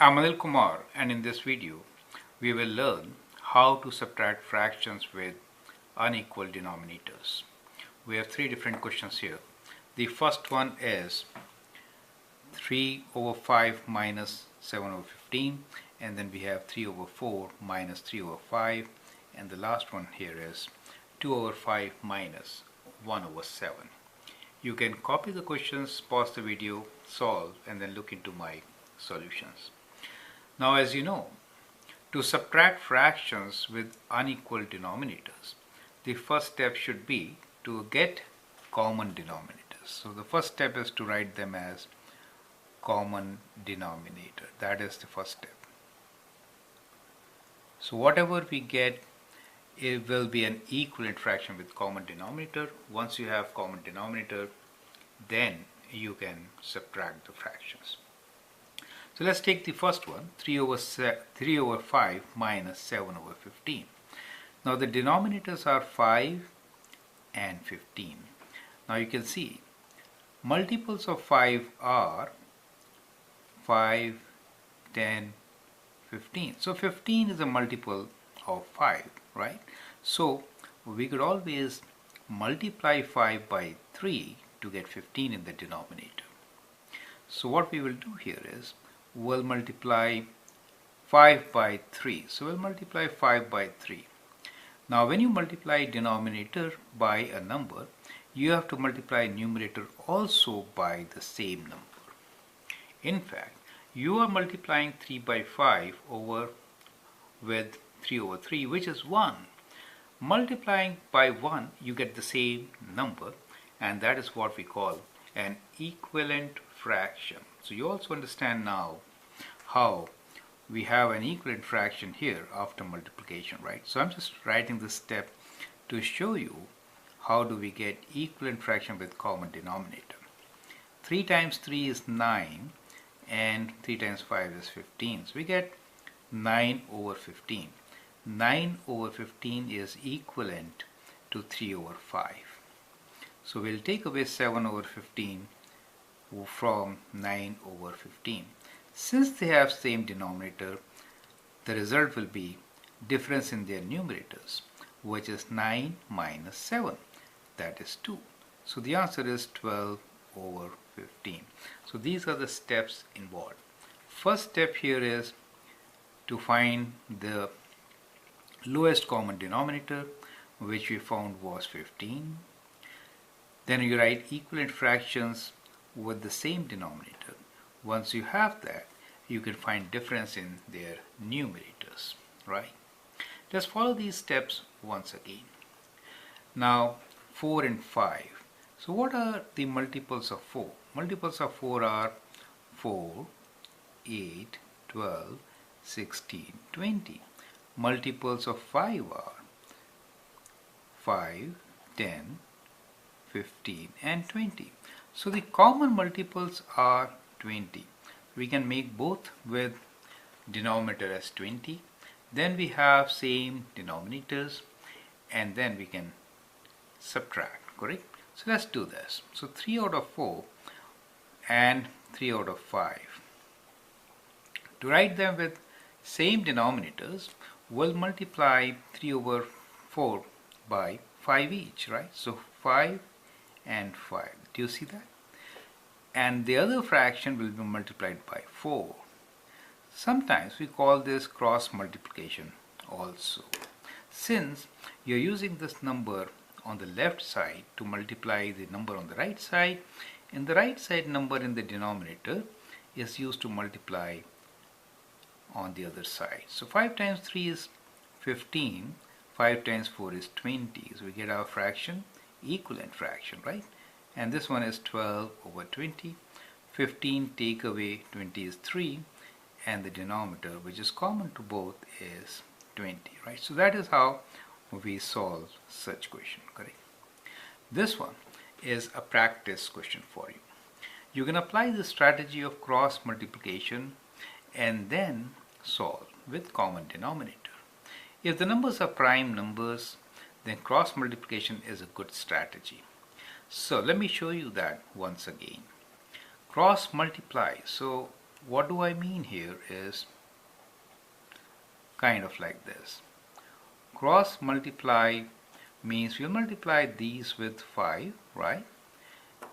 I'm Anil Kumar, and in this video we will learn how to subtract fractions with unequal denominators. We have three different questions here. The first one is 3 over 5 minus 7 over 15, and then we have 3 over 4 minus 3 over 5, and the last one here is 2 over 5 minus 1 over 7. You can copy the questions, pause the video, solve, and then look into my solutions. Now, as you know, to subtract fractions with unequal denominators, the first step should be to get common denominators. So the first step is to write them as common denominator. That is the first step. So whatever we get, it will be an equivalent fraction with common denominator. Once you have common denominator, then you can subtract the fractions. So let's take the first one, 3 over 5 minus 7 over 15. Now the denominators are 5 and 15. Now you can see multiples of 5 are 5, 10, 15. So 15 is a multiple of 5, right? So we could always multiply 5 by 3 to get 15 in the denominator. So what we will do here is we'll multiply 5 by 3. So we'll multiply 5 by 3. Now when you multiply denominator by a number, you have to multiply numerator also by the same number. In fact, you are multiplying 3 by 5 with 3 over 3, which is 1. Multiplying by 1, you get the same number, and that is what we call an equivalent fraction. So you also understand now how we have an equivalent fraction here after multiplication, right? So I'm just writing this step to show you how do we get equivalent fraction with common denominator. 3 times 3 is 9 and 3 times 5 is 15. So we get 9 over 15. 9 over 15 is equivalent to 3 over 5. So we'll take away 7 over 15 from 9 over 15. Since they have same denominator, the result will be difference in their numerators, which is 9 minus 7, that is 2. So the answer is 12 over 15. So these are the steps involved. First step here is to find the lowest common denominator, which we found was 15. Then you write equivalent fractions with the same denominator. Once you have that, you can find difference in their numerators, right? Let's follow these steps once again. Now 4 and 5. So what are the multiples of 4? Multiples of 4 are 4, 8, 12, 16, 20. Multiples of 5 are 5, 10, 15 and 20. So the common multiples are 20. We can make both with denominator as 20. Then we have same denominators, and then we can subtract, correct? So let's do this. So 3 out of 4 and 3 out of 5. To write them with same denominators, we'll multiply 3 over 4 by 5 each, right? So 5 and 5. Do you see that? And the other fraction will be multiplied by 4. Sometimes we call this cross multiplication also. Since you're using this number on the left side to multiply the number on the right side, and the right side number in the denominator is used to multiply on the other side. So 5 times 3 is 15, 5 times 4 is 20. So we get our fraction, equivalent fraction, right? And this one is 12 over 20. 15 take away 20 is 3, and the denominator, which is common to both, is 20, right? So that is how we solve such question, correct? This one is a practice question for you. You can apply the strategy of cross multiplication and then solve with common denominator. If the numbers are prime numbers, then cross multiplication is a good strategy. So let me show you that once again. Cross multiply. So what do I mean here is kind of like this. Cross multiply means we'll multiply these with 5, right?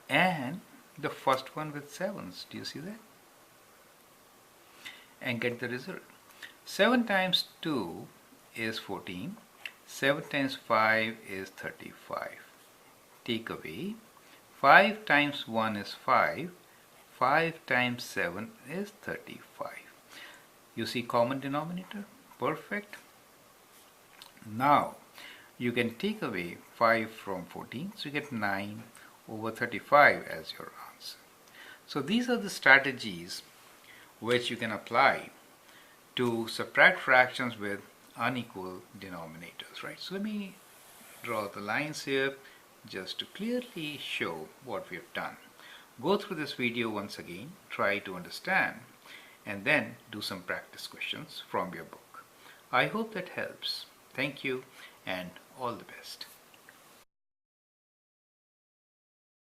And the first one with 7s. Do you see that? And get the result. 7 times 2 is 14. 7 times 5 is 35. Take away. 5 times 1 is 5. 5 times 7 is 35. You see common denominator? Perfect. Now you can take away 5 from 14, so you get 9 over 35 as your answer. So these are the strategies which you can apply to subtract fractions with unequal denominators, right? So let me draw the lines here just to clearly show what we have done. Go through this video once again, try to understand, and then do some practice questions from your book. I hope that helps. Thank you and all the best.